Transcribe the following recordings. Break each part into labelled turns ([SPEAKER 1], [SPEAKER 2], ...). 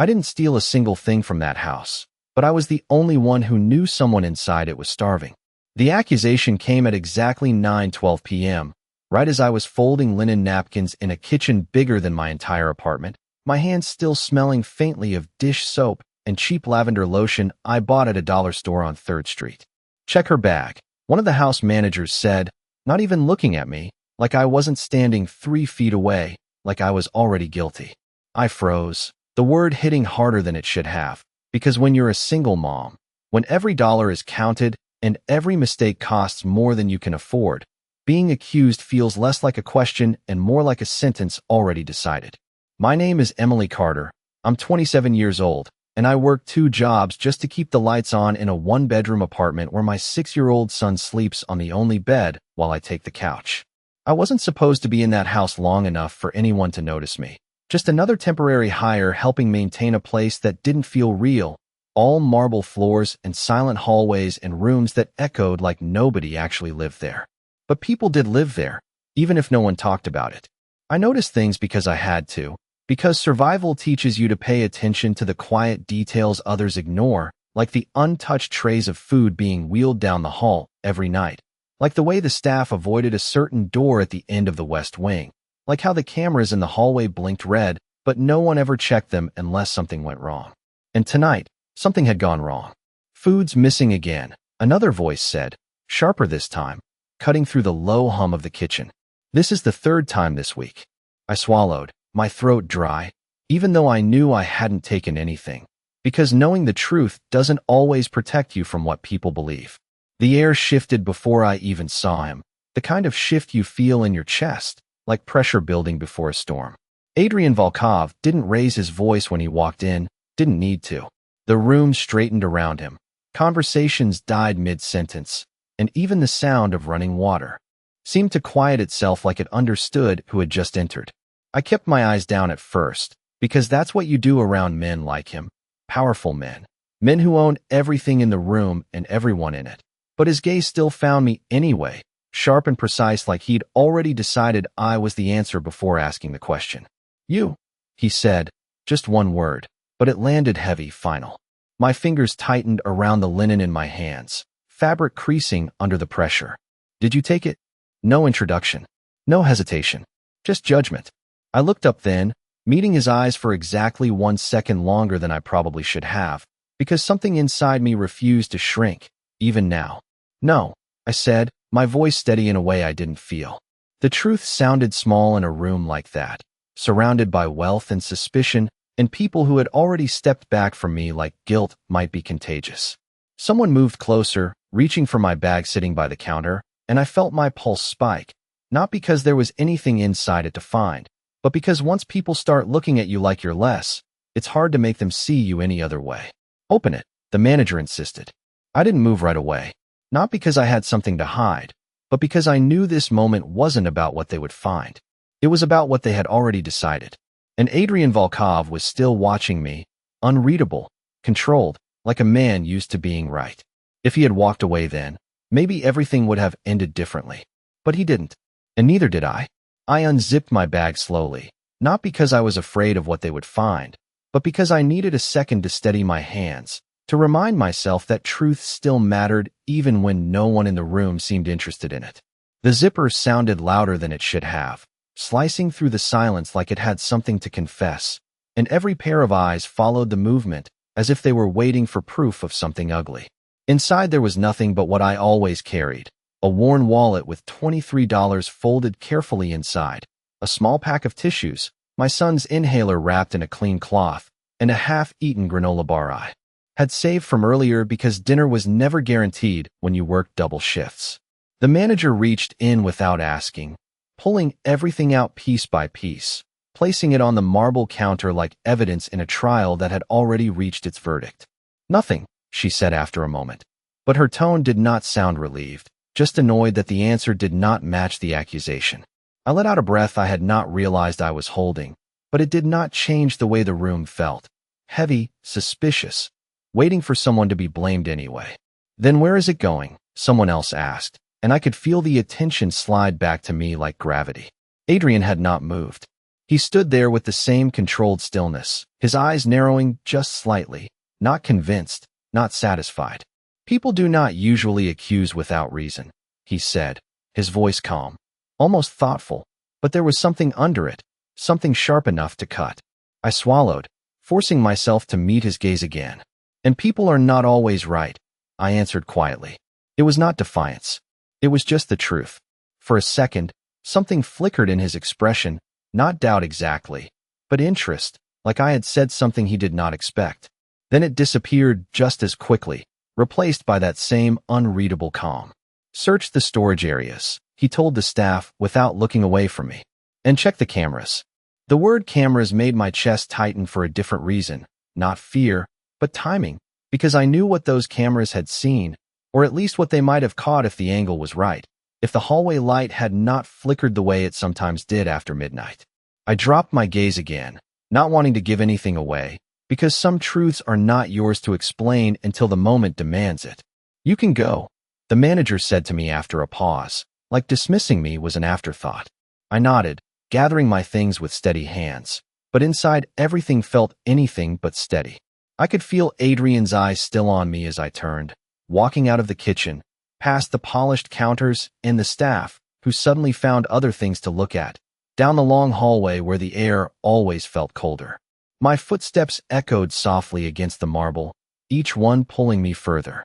[SPEAKER 1] I didn't steal a single thing from that house, but I was the only one who knew someone inside it was starving. The accusation came at exactly 9:12 p.m., right as I was folding linen napkins in a kitchen bigger than my entire apartment, my hands still smelling faintly of dish soap and cheap lavender lotion I bought at a dollar store on 3rd Street. "Check her bag," one of the house managers said, not even looking at me, like I wasn't standing 3 feet away, like I was already guilty. I froze, the word hitting harder than it should have, because when you're a single mom, when every dollar is counted and every mistake costs more than you can afford, being accused feels less like a question and more like a sentence already decided. My name is Emily Carter. I'm 27 years old, and I work 2 jobs just to keep the lights on in a 1-bedroom apartment where my 6-year-old son sleeps on the only bed while I take the couch. I wasn't supposed to be in that house long enough for anyone to notice me. Just another temporary hire helping maintain a place that didn't feel real, all marble floors and silent hallways and rooms that echoed like nobody actually lived there. But people did live there, even if no one talked about it. I noticed things because I had to, because survival teaches you to pay attention to the quiet details others ignore, like the untouched trays of food being wheeled down the hall every night, like the way the staff avoided a certain door at the end of the West Wing, like how the cameras in the hallway blinked red, but no one ever checked them unless something went wrong. And tonight, something had gone wrong. "Food's missing again," another voice said, sharper this time, cutting through the low hum of the kitchen. "This is the 3rd time this week." I swallowed, my throat dry, even though I knew I hadn't taken anything, because knowing the truth doesn't always protect you from what people believe. The air shifted before I even saw him, the kind of shift you feel in your chest, like pressure building before a storm. Adrian Volkov didn't raise his voice when he walked in, didn't need to. The room straightened around him. Conversations died mid-sentence, and even the sound of running water seemed to quiet itself like it understood who had just entered. I kept my eyes down at first, because that's what you do around men like him, powerful men, men who own everything in the room and everyone in it. But his gaze still found me anyway, sharp and precise, like he'd already decided I was the answer before asking the question. "You," he said, just one word, but it landed heavy, final. My fingers tightened around the linen in my hands, fabric creasing under the pressure. "Did you take it?" No introduction, no hesitation, just judgment. I looked up then, meeting his eyes for exactly 1 second longer than I probably should have, because something inside me refused to shrink, even now. "No," I said, my voice steady in a way I didn't feel. The truth sounded small in a room like that, surrounded by wealth and suspicion and people who had already stepped back from me like guilt might be contagious. Someone moved closer, reaching for my bag sitting by the counter, and I felt my pulse spike, not because there was anything inside it to find, but because once people start looking at you like you're less, it's hard to make them see you any other way. "Open it," the manager insisted. I didn't move right away, not because I had something to hide, but because I knew this moment wasn't about what they would find. It was about what they had already decided. And Adrian Volkov was still watching me, unreadable, controlled, like a man used to being right. If he had walked away then, maybe everything would have ended differently. But he didn't, and neither did I. I unzipped my bag slowly, not because I was afraid of what they would find, but because I needed a second to steady my hands, to remind myself that truth still mattered even when no one in the room seemed interested in it. The zipper sounded louder than it should have, slicing through the silence like it had something to confess, and every pair of eyes followed the movement as if they were waiting for proof of something ugly. Inside there was nothing but what I always carried, a worn wallet with $23 folded carefully inside, a small pack of tissues, my son's inhaler wrapped in a clean cloth, and a half-eaten granola bar I had saved from earlier because dinner was never guaranteed when you worked double shifts. The manager reached in without asking, pulling everything out piece by piece, placing it on the marble counter like evidence in a trial that had already reached its verdict. "Nothing," she said after a moment, but her tone did not sound relieved, just annoyed that the answer did not match the accusation. I let out a breath I had not realized I was holding, but it did not change the way the room felt. Heavy, suspicious, waiting for someone to be blamed anyway. "Then where is it going?" someone else asked, and I could feel the attention slide back to me like gravity. Adrian had not moved. He stood there with the same controlled stillness, his eyes narrowing just slightly, not convinced, not satisfied. People do not usually accuse without reason, he said, his voice calm, almost thoughtful, but there was something under it, something sharp enough to cut. I swallowed, forcing myself to meet his gaze again. And people are not always right, I answered quietly. It was not defiance. It was just the truth. For a second, something flickered in his expression, not doubt exactly, but interest, like I had said something he did not expect. Then it disappeared just as quickly, replaced by that same unreadable calm. Search the storage areas, he told the staff without looking away from me. And check the cameras. The word cameras made my chest tighten for a different reason, not fear, but timing, because I knew what those cameras had seen, or at least what they might have caught if the angle was right, if the hallway light had not flickered the way it sometimes did after midnight. I dropped my gaze again, not wanting to give anything away, because some truths are not yours to explain until the moment demands it. You can go, the manager said to me after a pause, like dismissing me was an afterthought. I nodded, gathering my things with steady hands, but inside everything felt anything but steady. I could feel Adrian's eyes still on me as I turned, walking out of the kitchen, past the polished counters and the staff, who suddenly found other things to look at, down the long hallway where the air always felt colder. My footsteps echoed softly against the marble, each one pulling me further.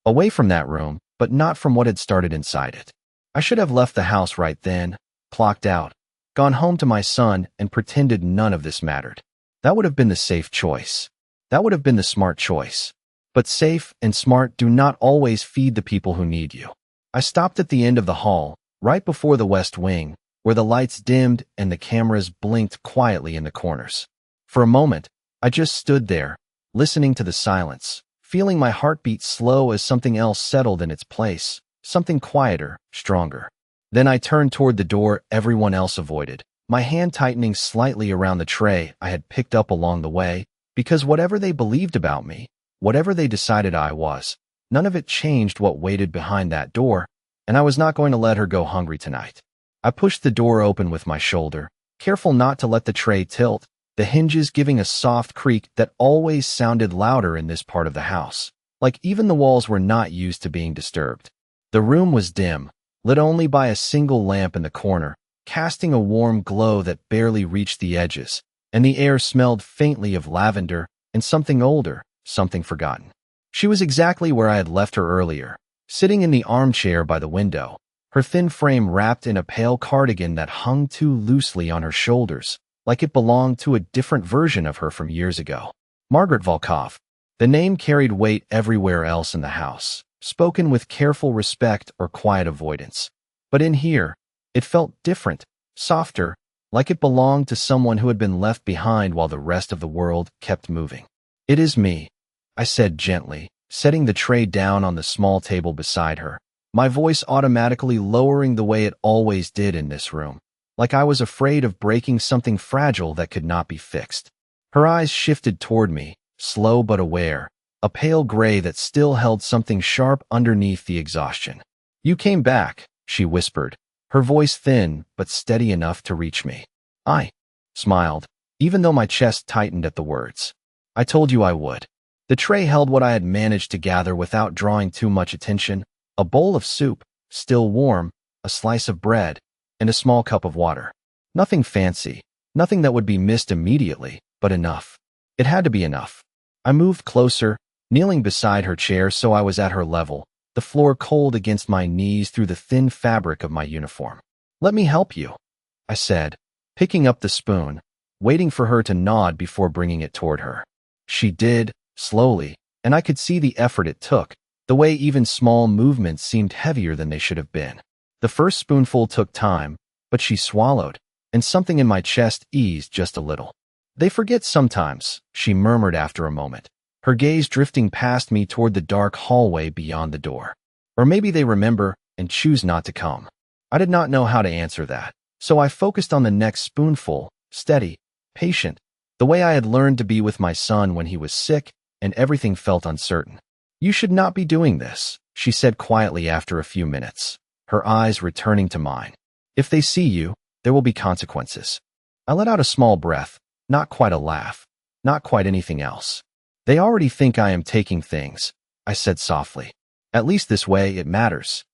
[SPEAKER 1] Away from that room, but not from what had started inside it. I should have left the house right then, clocked out, gone home to my son and pretended none of this mattered. That would have been the safe choice. That would have been the smart choice. But safe and smart do not always feed the people who need you. I stopped at the end of the hall, right before the west wing, where the lights dimmed and the cameras blinked quietly in the corners. For a moment, I just stood there, listening to the silence, feeling my heartbeat slow as something else settled in its place, something quieter, stronger. Then I turned toward the door everyone else avoided, my hand tightening slightly around the tray I had picked up along the way, because whatever they believed about me, whatever they decided I was, none of it changed what waited behind that door, and I was not going to let her go hungry tonight. I pushed the door open with my shoulder, careful not to let the tray tilt, the hinges giving a soft creak that always sounded louder in this part of the house, like even the walls were not used to being disturbed. The room was dim, lit only by a single lamp in the corner, casting a warm glow that barely reached the edges, and the air smelled faintly of lavender and something older, something forgotten. She was exactly where I had left her earlier, sitting in the armchair by the window, her thin frame wrapped in a pale cardigan that hung too loosely on her shoulders, like it belonged to a different version of her from years ago. Margaret Volkov. The name carried weight everywhere else in the house, spoken with careful respect or quiet avoidance. But in here, it felt different, softer, like it belonged to someone who had been left behind while the rest of the world kept moving. "It is me," I said gently, setting the tray down on the small table beside her, my voice automatically lowering the way it always did in this room, like I was afraid of breaking something fragile that could not be fixed. Her eyes shifted toward me, slow but aware, a pale gray that still held something sharp underneath the exhaustion. "You came back," she whispered, her voice thin but steady enough to reach me. I smiled, even though my chest tightened at the words. "I told you I would." The tray held what I had managed to gather without drawing too much attention: a bowl of soup, still warm, a slice of bread, and a small cup of water. Nothing fancy, nothing that would be missed immediately, but enough. It had to be enough. I moved closer, kneeling beside her chair so I was at her level, the floor cold against my knees through the thin fabric of my uniform. "Let me help you," I said, picking up the spoon, waiting for her to nod before bringing it toward her. She did, slowly, and I could see the effort it took, the way even small movements seemed heavier than they should have been. The first spoonful took time, but she swallowed, and something in my chest eased just a little. "They forget sometimes," she murmured after a moment, her gaze drifting past me toward the dark hallway beyond the door. "Or maybe they remember and choose not to come." I did not know how to answer that, so I focused on the next spoonful, steady, patient, the way I had learned to be with my son when he was sick and everything felt uncertain. "You should not be doing this," she said quietly after a few minutes, her eyes returning to mine. "If they see you, there will be consequences." I let out a small breath, not quite a laugh, not quite anything else. They already think I am taking things, I said softly. At least this way it matters.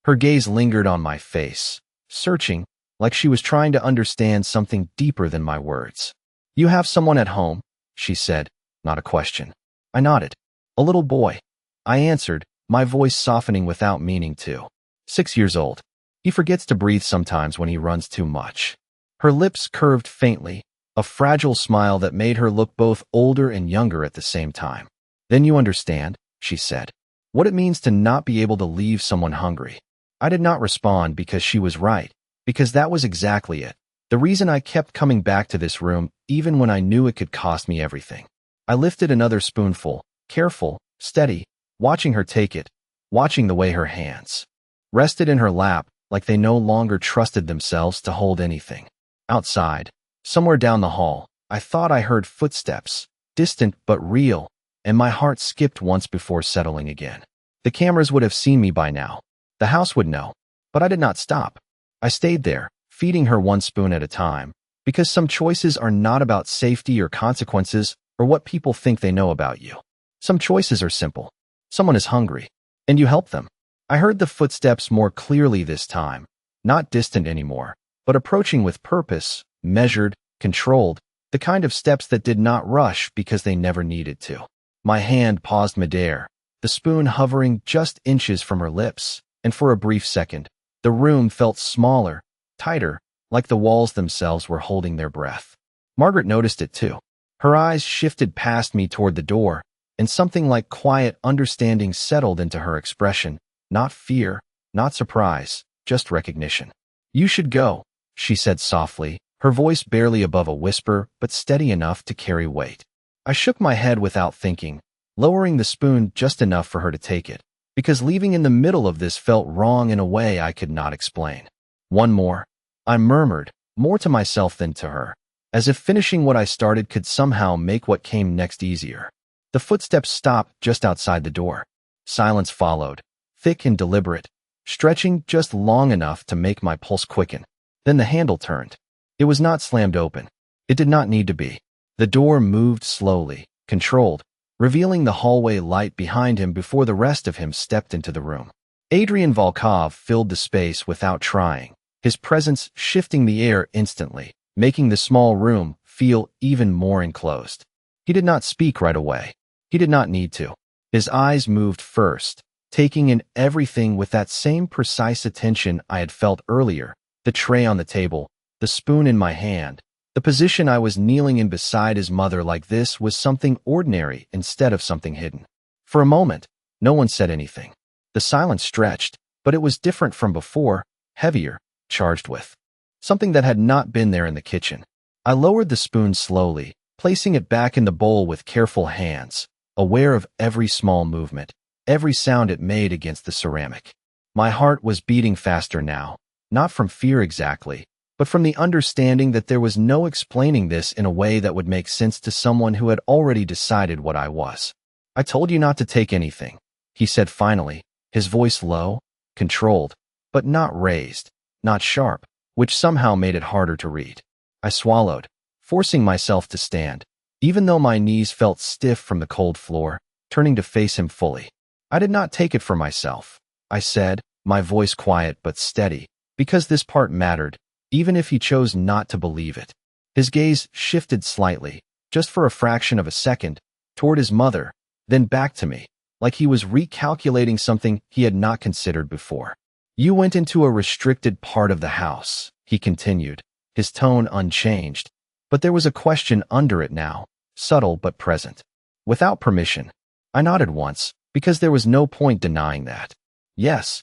[SPEAKER 1] Her gaze lingered on my face, searching, like she was trying to understand something deeper than my words. You have someone at home, she said, not a question. I nodded. A little boy. I answered, my voice softening without meaning to. 6 years old. He forgets to breathe sometimes when he runs too much. Her lips curved faintly, a fragile smile that made her look both older and younger at the same time. Then you understand, she said, what it means to not be able to leave someone hungry. I did not respond because she was right, because that was exactly it. The reason I kept coming back to this room, even when I knew it could cost me everything. I lifted another spoonful, careful, steady, watching her take it, watching the way her hands rested in her lap like they no longer trusted themselves to hold anything. Outside, somewhere down the hall, I thought I heard footsteps, distant but real, and my heart skipped once before settling again. The cameras would have seen me by now. The house would know. But I did not stop. I stayed there, feeding her one spoon at a time, because some choices are not about safety or consequences or what people think they know about you. Some choices are simple. Someone is hungry, and you help them. I heard the footsteps more clearly this time, not distant anymore, but approaching with purpose, measured, controlled, the kind of steps that did not rush because they never needed to. My hand paused midair, the spoon hovering just inches from her lips, and for a brief second, the room felt smaller, tighter, like the walls themselves were holding their breath. Margaret noticed it too. Her eyes shifted past me toward the door, and something like quiet understanding settled into her expression. Not fear, not surprise, just recognition. You should go, she said softly, her voice barely above a whisper, but steady enough to carry weight. I shook my head without thinking, lowering the spoon just enough for her to take it, because leaving in the middle of this felt wrong in a way I could not explain. One more, I murmured, more to myself than to her, as if finishing what I started could somehow make what came next easier. The footsteps stopped just outside the door. Silence followed, thick and deliberate, stretching just long enough to make my pulse quicken. Then the handle turned. It was not slammed open. It did not need to be. The door moved slowly, controlled, revealing the hallway light behind him before the rest of him stepped into the room. Adrian Volkov filled the space without trying, his presence shifting the air instantly, making the small room feel even more enclosed. He did not speak right away. He did not need to. His eyes moved first, taking in everything with that same precise attention I had felt earlier, the tray on the table, the spoon in my hand, the position I was kneeling in beside his mother like this was something ordinary instead of something hidden. For a moment, no one said anything. The silence stretched, but it was different from before, heavier, charged with something that had not been there in the kitchen. I lowered the spoon slowly, placing it back in the bowl with careful hands, aware of every small movement, every sound it made against the ceramic. My heart was beating faster now, not from fear exactly, but from the understanding that there was no explaining this in a way that would make sense to someone who had already decided what I was. I told you not to take anything, he said finally, his voice low, controlled, but not raised, not sharp, which somehow made it harder to read. I swallowed, forcing myself to stand, even though my knees felt stiff from the cold floor, turning to face him fully. I did not take it for myself, I said, my voice quiet but steady, because this part mattered, even if he chose not to believe it. His gaze shifted slightly, just for a fraction of a second, toward his mother, then back to me, like he was recalculating something he had not considered before. You went into a restricted part of the house, he continued, his tone unchanged, but there was a question under it now, subtle but present. Without permission. I nodded once, because there was no point denying that. Yes.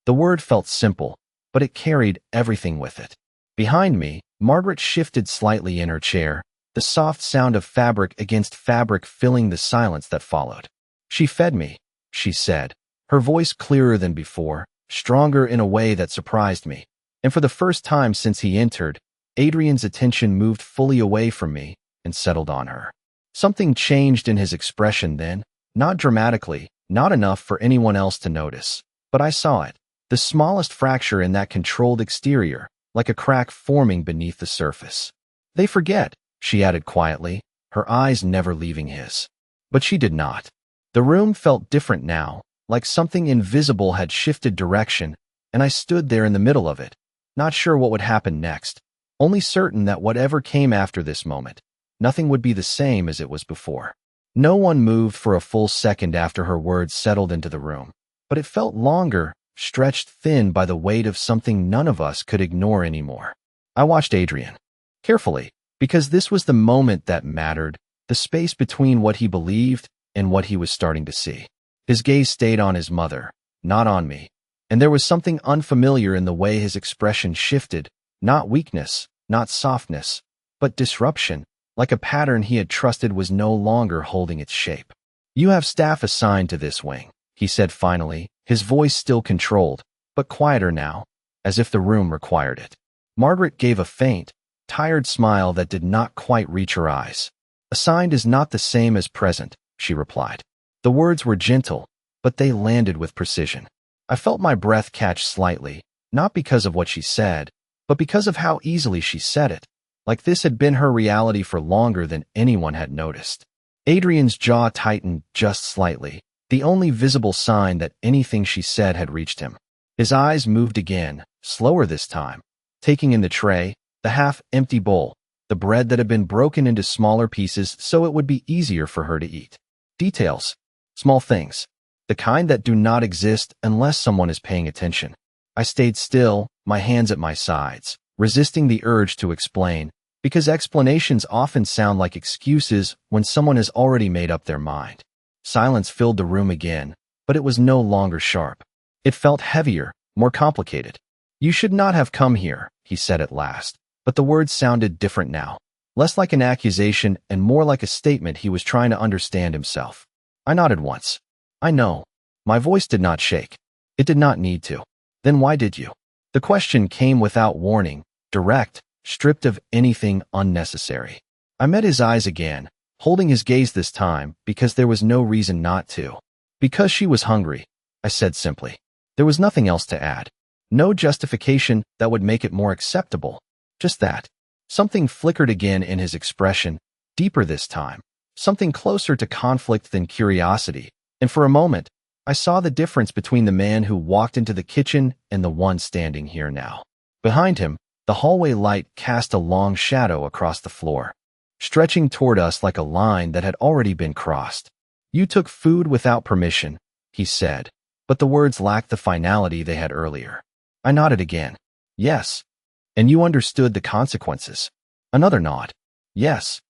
[SPEAKER 1] The word felt simple, but it carried everything with it. Behind me, Margaret shifted slightly in her chair, the soft sound of fabric against fabric filling the silence that followed. She fed me, she said, her voice clearer than before, stronger in a way that surprised me. And for the first time since he entered, Adrian's attention moved fully away from me and settled on her. Something changed in his expression then, not dramatically, not enough for anyone else to notice, but I saw it, the smallest fracture in that controlled exterior, like a crack forming beneath the surface. They forget, she added quietly, her eyes never leaving his. But she did not. The room felt different now, like something invisible had shifted direction, and I stood there in the middle of it, not sure what would happen next, only certain that whatever came after this moment, nothing would be the same as it was before. No one moved for a full second after her words settled into the room, but it felt longer, stretched thin by the weight of something none of us could ignore anymore. I watched Adrian carefully, because this was the moment that mattered, the space between what he believed and what he was starting to see. His gaze stayed on his mother, not on me, and there was something unfamiliar in the way his expression shifted, not weakness, not softness, but disruption, like a pattern he had trusted was no longer holding its shape. "You have staff assigned to this wing," he said finally, his voice still controlled, but quieter now, as if the room required it. Margaret gave a faint, tired smile that did not quite reach her eyes. "Assigned is not the same as present," she replied. The words were gentle, but they landed with precision. I felt my breath catch slightly, not because of what she said, but because of how easily she said it, like this had been her reality for longer than anyone had noticed. Adrian's jaw tightened just slightly, the only visible sign that anything she said had reached him. His eyes moved again, slower this time, taking in the tray, the half-empty bowl, the bread that had been broken into smaller pieces so it would be easier for her to eat. Details. Small things. The kind that do not exist unless someone is paying attention. I stayed still, my hands at my sides, resisting the urge to explain, because explanations often sound like excuses when someone has already made up their mind. Silence filled the room again, but it was no longer sharp. It felt heavier, more complicated. "You should not have come here," he said at last, but the words sounded different now, less like an accusation and more like a statement he was trying to understand himself. I nodded once. "I know." My voice did not shake. It did not need to. "Then why did you?" The question came without warning, direct, stripped of anything unnecessary. I met his eyes again, holding his gaze this time because there was no reason not to. "Because she was hungry," I said simply. There was nothing else to add. No justification that would make it more acceptable. Just that. Something flickered again in his expression, deeper this time. Something closer to conflict than curiosity. And for a moment, I saw the difference between the man who walked into the kitchen and the one standing here now. Behind him, the hallway light cast a long shadow across the floor, stretching toward us like a line that had already been crossed. "You took food without permission," he said, but the words lacked the finality they had earlier. I nodded again. "Yes." "And you understood the consequences?" Another nod. "Yes."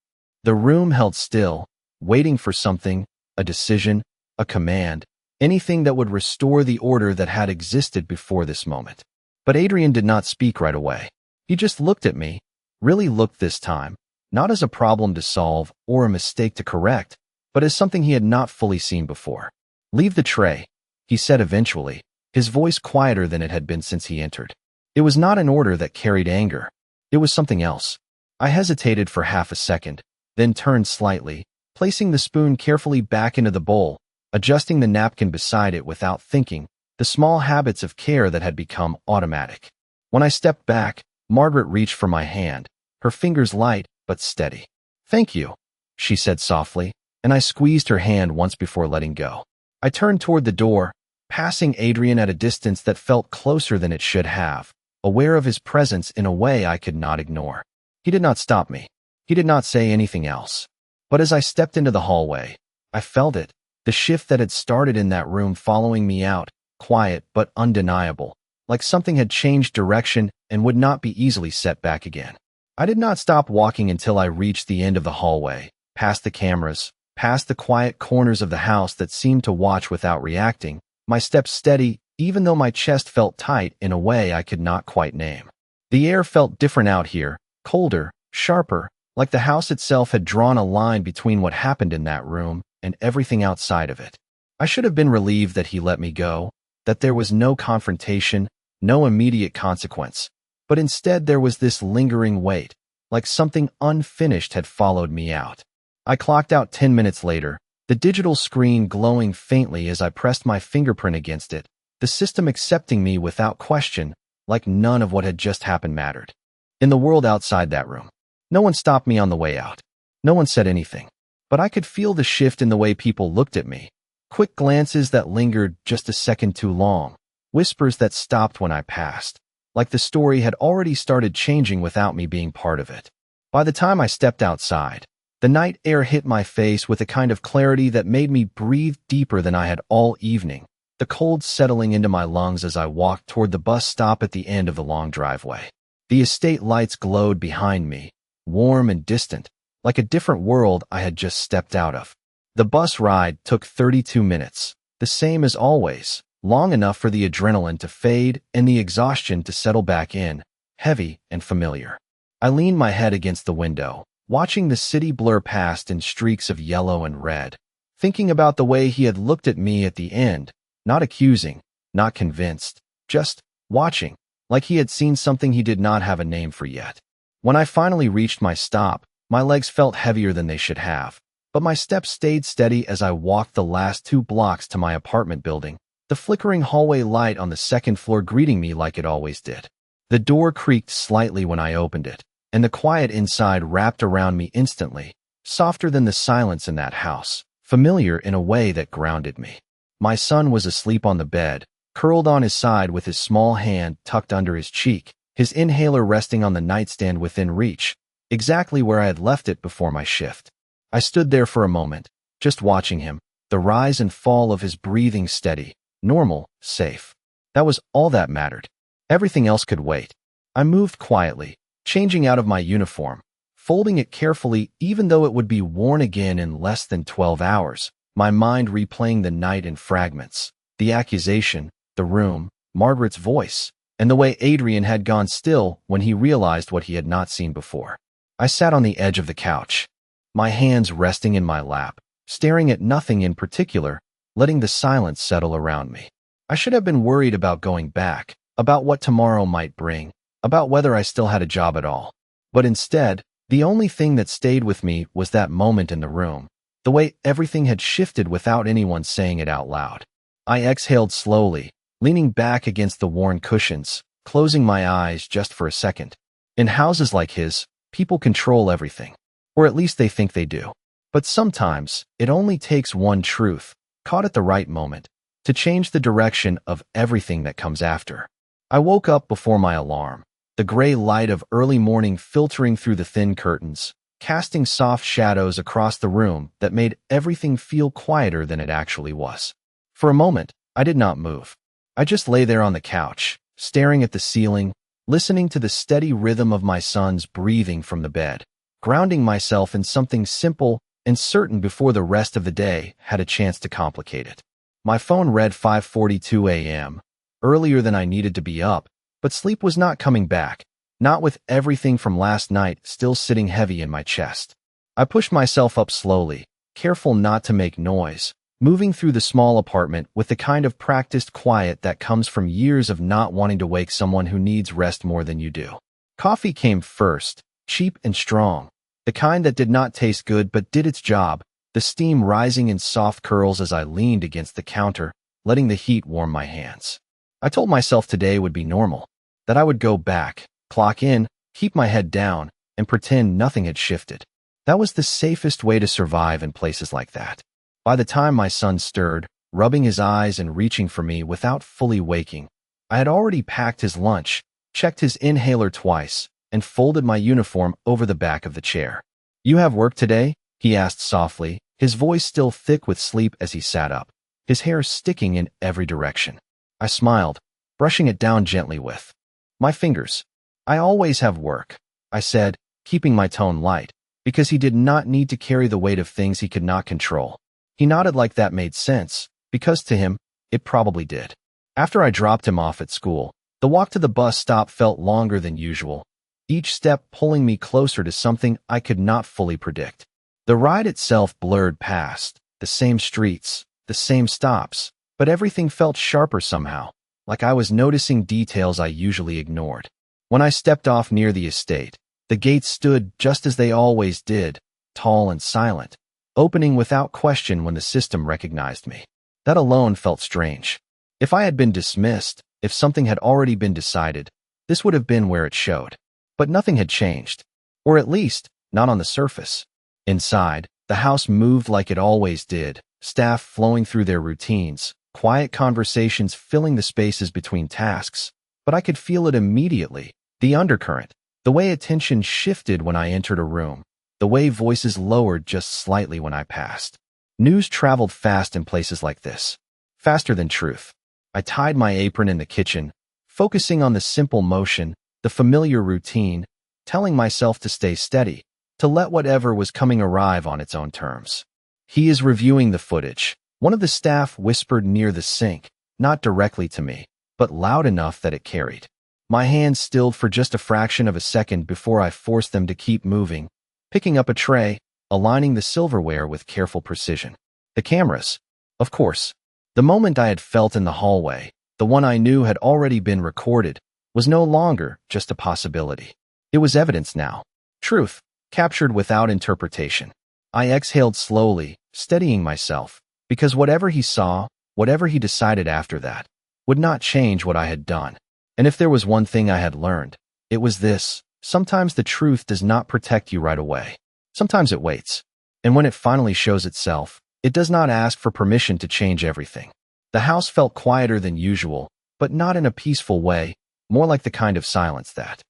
[SPEAKER 1] The room held still, waiting for something, a decision, a command, anything that would restore the order that had existed before this moment. But Adrian did not speak right away. He just looked at me, really looked this time, not as a problem to solve or a mistake to correct, but as something he had not fully seen before. "Leave the tray," he said eventually, his voice quieter than it had been since he entered. It was not an order that carried anger. It was something else. I hesitated for half a second, then turned slightly, placing the spoon carefully back into the bowl, adjusting the napkin beside it without thinking, the small habits of care that had become automatic. When I stepped back, Margaret reached for my hand, her fingers light but steady. "Thank you," she said softly, and I squeezed her hand once before letting go. I turned toward the door, passing Adrian at a distance that felt closer than it should have, aware of his presence in a way I could not ignore. He did not stop me. He did not say anything else. But as I stepped into the hallway, I felt it, the shift that had started in that room following me out, quiet but undeniable, like something had changed direction and would not be easily set back again. I did not stop walking until I reached the end of the hallway, past the cameras, past the quiet corners of the house that seemed to watch without reacting, my steps steady, even though my chest felt tight in a way I could not quite name. The air felt different out here, colder, sharper, like the house itself had drawn a line between what happened in that room and everything outside of it. I should have been relieved that he let me go, that there was no confrontation, no immediate consequence, but instead there was this lingering weight, like something unfinished had followed me out. I clocked out 10 minutes later, the digital screen glowing faintly as I pressed my fingerprint against it, the system accepting me without question, like none of what had just happened mattered. In the world outside that room, No one stopped me on the way out. No one said anything. But I could feel the shift in the way people looked at me. Quick glances that lingered just a second too long. Whispers that stopped when I passed. Like the story had already started changing without me being part of it. By the time I stepped outside, the night air hit my face with a kind of clarity that made me breathe deeper than I had all evening, the cold settling into my lungs as I walked toward the bus stop at the end of the long driveway. The estate lights glowed behind me, warm and distant, like a different world I had just stepped out of. The bus ride took 32 minutes, the same as always, long enough for the adrenaline to fade and the exhaustion to settle back in, heavy and familiar. I leaned my head against the window, watching the city blur past in streaks of yellow and red, thinking about the way he had looked at me at the end, not accusing, not convinced, just watching, like he had seen something he did not have a name for yet. When I finally reached my stop, my legs felt heavier than they should have, but my steps stayed steady as I walked the last 2 blocks to my apartment building, the flickering hallway light on the second floor greeting me like it always did. The door creaked slightly when I opened it, and the quiet inside wrapped around me instantly, softer than the silence in that house, familiar in a way that grounded me. My son was asleep on the bed, curled on his side with his small hand tucked under his cheek, his inhaler resting on the nightstand within reach, exactly where I had left it before my shift. I stood there for a moment, just watching him, the rise and fall of his breathing steady, normal, safe. That was all that mattered. Everything else could wait. I moved quietly, changing out of my uniform, folding it carefully even though it would be worn again in less than 12 hours, my mind replaying the night in fragments, the accusation, the room, Margaret's voice, and the way Adrian had gone still when he realized what he had not seen before. I sat on the edge of the couch, my hands resting in my lap, staring at nothing in particular, letting the silence settle around me. I should have been worried about going back, about what tomorrow might bring, about whether I still had a job at all. But instead, the only thing that stayed with me was that moment in the room, the way everything had shifted without anyone saying it out loud. I exhaled slowly, leaning back against the worn cushions, closing my eyes just for a second. In houses like his, people control everything, or at least they think they do. But sometimes, it only takes one truth, caught at the right moment, to change the direction of everything that comes after. I woke up before my alarm, the gray light of early morning filtering through the thin curtains, casting soft shadows across the room that made everything feel quieter than it actually was. For a moment, I did not move. I just lay there on the couch, staring at the ceiling, listening to the steady rhythm of my son's breathing from the bed, grounding myself in something simple and certain before the rest of the day had a chance to complicate it. My phone read 5:42 a.m., earlier than I needed to be up, but sleep was not coming back, not with everything from last night still sitting heavy in my chest. I pushed myself up slowly, careful not to make noise, moving through the small apartment with the kind of practiced quiet that comes from years of not wanting to wake someone who needs rest more than you do. Coffee came first, cheap and strong, the kind that did not taste good but did its job, the steam rising in soft curls as I leaned against the counter, letting the heat warm my hands. I told myself today would be normal, that I would go back, clock in, keep my head down, and pretend nothing had shifted. That was the safest way to survive in places like that. By the time my son stirred, rubbing his eyes and reaching for me without fully waking, I had already packed his lunch, checked his inhaler twice, and folded my uniform over the back of the chair. "You have work today?" he asked softly, his voice still thick with sleep as he sat up, his hair sticking in every direction. I smiled, brushing it down gently with my fingers. "I always have work," I said, keeping my tone light, because he did not need to carry the weight of things he could not control. He nodded like that made sense, because to him, it probably did. After I dropped him off at school, the walk to the bus stop felt longer than usual, each step pulling me closer to something I could not fully predict. The ride itself blurred past, the same streets, the same stops, but everything felt sharper somehow, like I was noticing details I usually ignored. When I stepped off near the estate, the gates stood just as they always did, tall and silent, opening without question when the system recognized me. That alone felt strange. If I had been dismissed, if something had already been decided, this would have been where it showed. But nothing had changed. Or at least, not on the surface. Inside, the house moved like it always did, staff flowing through their routines, quiet conversations filling the spaces between tasks. But I could feel it immediately, the undercurrent, the way attention shifted when I entered a room, the way voices lowered just slightly when I passed. News traveled fast in places like this, faster than truth. I tied my apron in the kitchen, focusing on the simple motion, the familiar routine, telling myself to stay steady, to let whatever was coming arrive on its own terms. "He is reviewing the footage," one of the staff whispered near the sink, not directly to me, but loud enough that it carried. My hands stilled for just a fraction of a second before I forced them to keep moving, picking up a tray, aligning the silverware with careful precision. The cameras, of course. The moment I had felt in the hallway, the one I knew had already been recorded, was no longer just a possibility. It was evidence now. Truth, captured without interpretation. I exhaled slowly, steadying myself, because whatever he saw, whatever he decided after that, would not change what I had done. And if there was one thing I had learned, it was this: sometimes the truth does not protect you right away. Sometimes it waits. And when it finally shows itself, it does not ask for permission to change everything. The house felt quieter than usual, but not in a peaceful way, more like the kind of silence that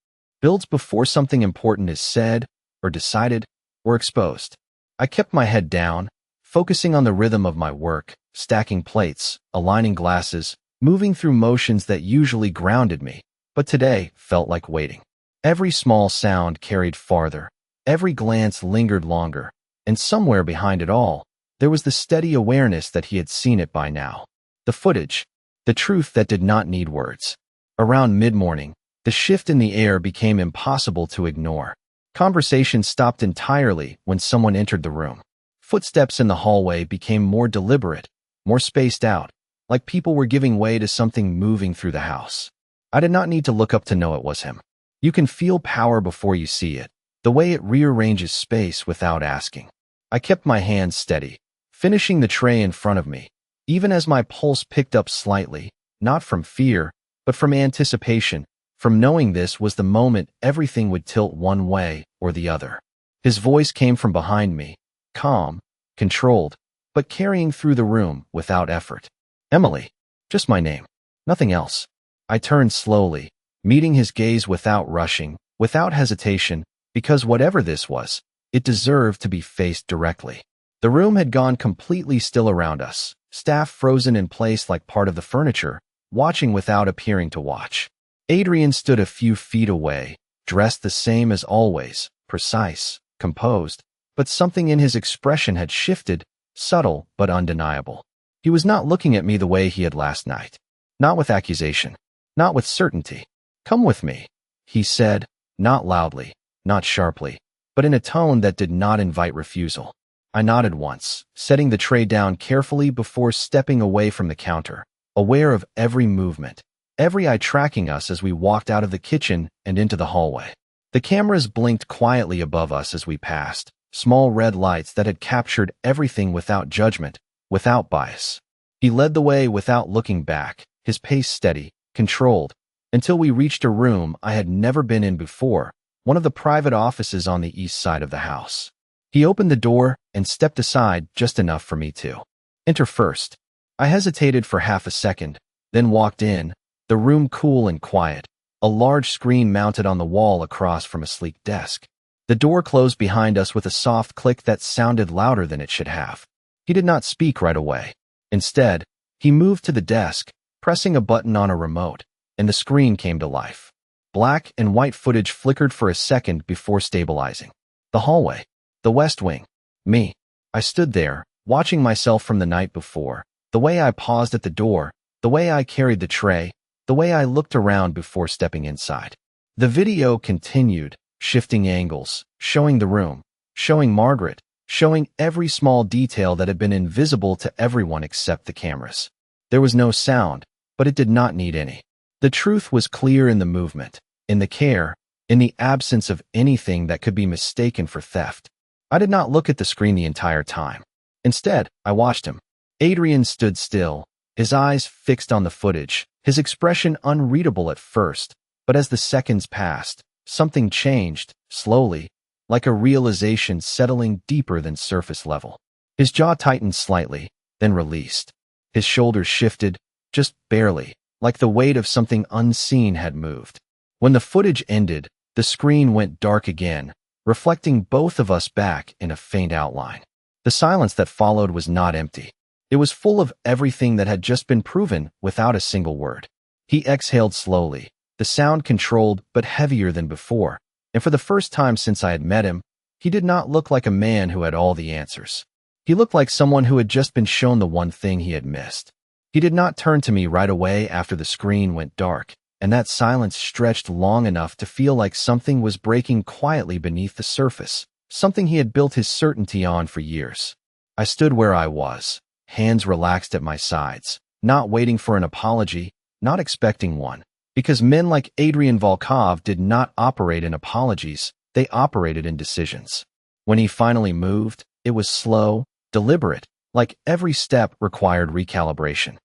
[SPEAKER 1] builds before something important is said, or decided, or exposed. I kept my head down, focusing on the rhythm of my work, stacking plates, aligning glasses, moving through motions that usually grounded me, but today felt like waiting. Every small sound carried farther, every glance lingered longer, and somewhere behind it all, there was the steady awareness that he had seen it by now. The footage, the truth that did not need words. Around mid-morning, the shift in the air became impossible to ignore. Conversation stopped entirely when someone entered the room. Footsteps in the hallway became more deliberate, more spaced out, like people were giving way to something moving through the house. I did not need to look up to know it was him. You can feel power before you see it, the way it rearranges space without asking. I kept my hands steady, finishing the tray in front of me, even as my pulse picked up slightly, not from fear, but from anticipation, from knowing this was the moment everything would tilt one way or the other. His voice came from behind me, calm, controlled, but carrying through the room without effort. "Emily." Just my name. Nothing else. I turned slowly, meeting his gaze without rushing, without hesitation, because whatever this was, it deserved to be faced directly. The room had gone completely still around us, staff frozen in place like part of the furniture, watching without appearing to watch. Adrian stood a few feet away, dressed the same as always, precise, composed, but something in his expression had shifted, subtle but undeniable. He was not looking at me the way he had last night. Not with accusation. Not with certainty. "Come with me," he said, not loudly, not sharply, but in a tone that did not invite refusal. I nodded once, setting the tray down carefully before stepping away from the counter, aware of every movement, every eye tracking us as we walked out of the kitchen and into the hallway. The cameras blinked quietly above us as we passed, small red lights that had captured everything without judgment, without bias. He led the way without looking back, his pace steady, controlled, until we reached a room I had never been in before, one of the private offices on the east side of the house. He opened the door and stepped aside just enough for me to enter first. I hesitated for half a second, then walked in, the room cool and quiet, a large screen mounted on the wall across from a sleek desk. The door closed behind us with a soft click that sounded louder than it should have. He did not speak right away. Instead, he moved to the desk, pressing a button on a remote, and the screen came to life. Black and white footage flickered for a second before stabilizing. The hallway. The West Wing. Me. I stood there, watching myself from the night before, the way I paused at the door, the way I carried the tray, the way I looked around before stepping inside. The video continued, shifting angles, showing the room, showing Margaret, showing every small detail that had been invisible to everyone except the cameras. There was no sound, but it did not need any. The truth was clear in the movement, in the care, in the absence of anything that could be mistaken for theft. I did not look at the screen the entire time. Instead, I watched him. Adrian stood still, his eyes fixed on the footage, his expression unreadable at first, but as the seconds passed, something changed, slowly, like a realization settling deeper than surface level. His jaw tightened slightly, then released. His shoulders shifted, just barely, like the weight of something unseen had moved. When the footage ended, the screen went dark again, reflecting both of us back in a faint outline. The silence that followed was not empty. It was full of everything that had just been proven without a single word. He exhaled slowly, the sound controlled but heavier than before, and for the first time since I had met him, he did not look like a man who had all the answers. He looked like someone who had just been shown the one thing he had missed. He did not turn to me right away after the screen went dark, and that silence stretched long enough to feel like something was breaking quietly beneath the surface, something he had built his certainty on for years. I stood where I was, hands relaxed at my sides, not waiting for an apology, not expecting one, because men like Adrian Volkov did not operate in apologies, they operated in decisions. When he finally moved, it was slow, deliberate, like every step required recalibration.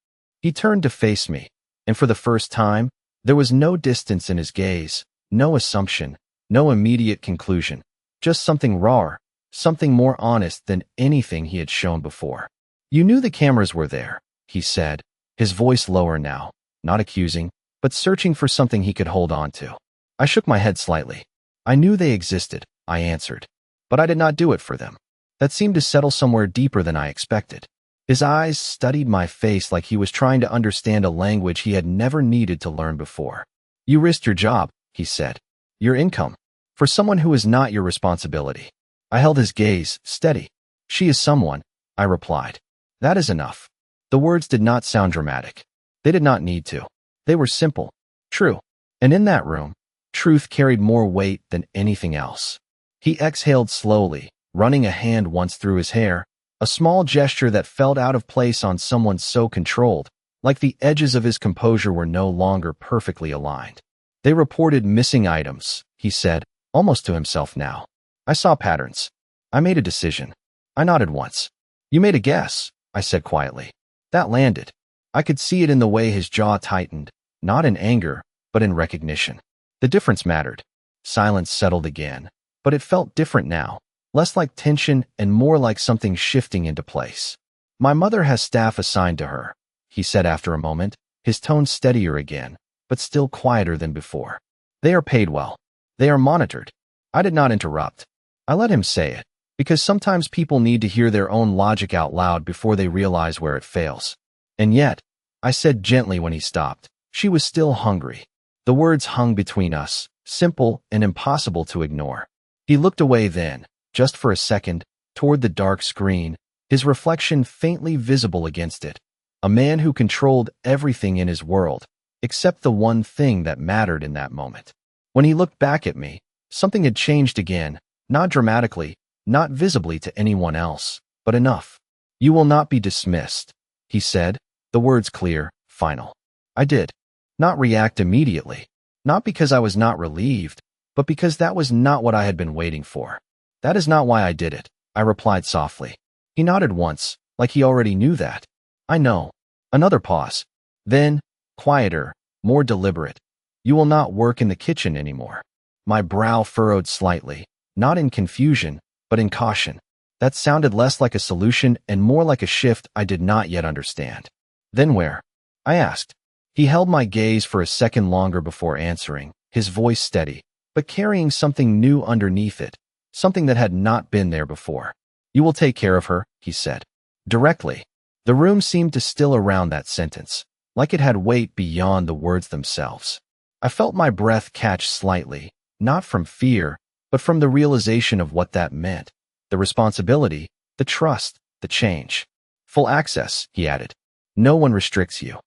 [SPEAKER 1] He turned to face me, and for the first time, there was no distance in his gaze, no assumption, no immediate conclusion, just something rawer, something more honest than anything he had shown before. "You knew the cameras were there," he said, his voice lower now, not accusing, but searching for something he could hold on to. I shook my head slightly. "I knew they existed," I answered, "but I did not do it for them." That seemed to settle somewhere deeper than I expected. His eyes studied my face like he was trying to understand a language he had never needed to learn before. "You risked your job," he said, "your income, for someone who is not your responsibility." I held his gaze, steady. "She is someone," I replied. "That is enough." The words did not sound dramatic. They did not need to. They were simple, true. And in that room, truth carried more weight than anything else. He exhaled slowly, running a hand once through his hair, a small gesture that felt out of place on someone so controlled, like the edges of his composure were no longer perfectly aligned. "They reported missing items," he said, almost to himself now. "I saw patterns. I made a decision." I nodded once. "You made a guess," I said quietly. That landed. I could see it in the way his jaw tightened, not in anger, but in recognition. The difference mattered. Silence settled again, but it felt different now, less like tension and more like something shifting into place. "My mother has staff assigned to her," he said after a moment, his tone steadier again, but still quieter than before. "They are paid well. They are monitored." I did not interrupt. I let him say it, because sometimes people need to hear their own logic out loud before they realize where it fails. "And yet," I said gently when he stopped, "she was still hungry." The words hung between us, simple and impossible to ignore. He looked away then, just for a second, toward the dark screen, his reflection faintly visible against it. A man who controlled everything in his world, except the one thing that mattered in that moment. When he looked back at me, something had changed again, not dramatically, not visibly to anyone else, but enough. "You will not be dismissed," he said, the words clear, final. I did not react immediately, not because I was not relieved, but because that was not what I had been waiting for. "That is not why I did it," I replied softly. He nodded once, like he already knew that. "I know." Another pause. Then, quieter, more deliberate. "You will not work in the kitchen anymore." My brow furrowed slightly, not in confusion, but in caution. That sounded less like a solution and more like a shift I did not yet understand. "Then where?" I asked. He held my gaze for a second longer before answering, his voice steady, but carrying something new underneath it, something that had not been there before. "You will take care of her," he said. Directly. The room seemed to still around that sentence, like it had weight beyond the words themselves. I felt my breath catch slightly, not from fear, but from the realization of what that meant. The responsibility, the trust, the change. "Full access," he added. "No one restricts you."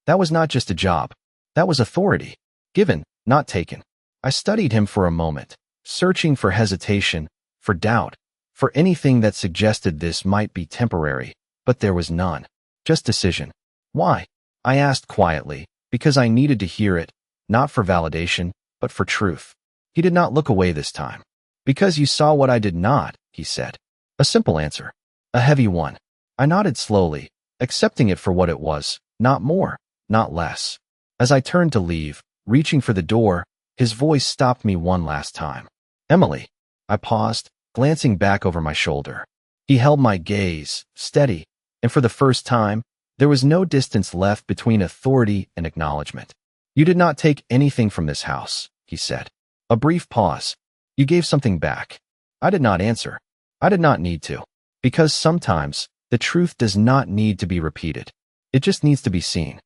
[SPEAKER 1] That was not just a job. That was authority. Given, not taken. I studied him for a moment, searching for hesitation, for doubt, for anything that suggested this might be temporary, but there was none. Just decision. "Why?" I asked quietly, because I needed to hear it, not for validation, but for truth. He did not look away this time. "Because you saw what I did not," he said. A simple answer. A heavy one. I nodded slowly, accepting it for what it was, not more, not less. As I turned to leave, reaching for the door, his voice stopped me one last time. "Emily." I paused, glancing back over my shoulder. He held my gaze, steady, and for the first time, there was no distance left between authority and acknowledgement. You did not take anything from this house, he said. A brief pause. You gave something back. I did not answer. I did not need to. Because sometimes, the truth does not need to be repeated. It just needs to be seen.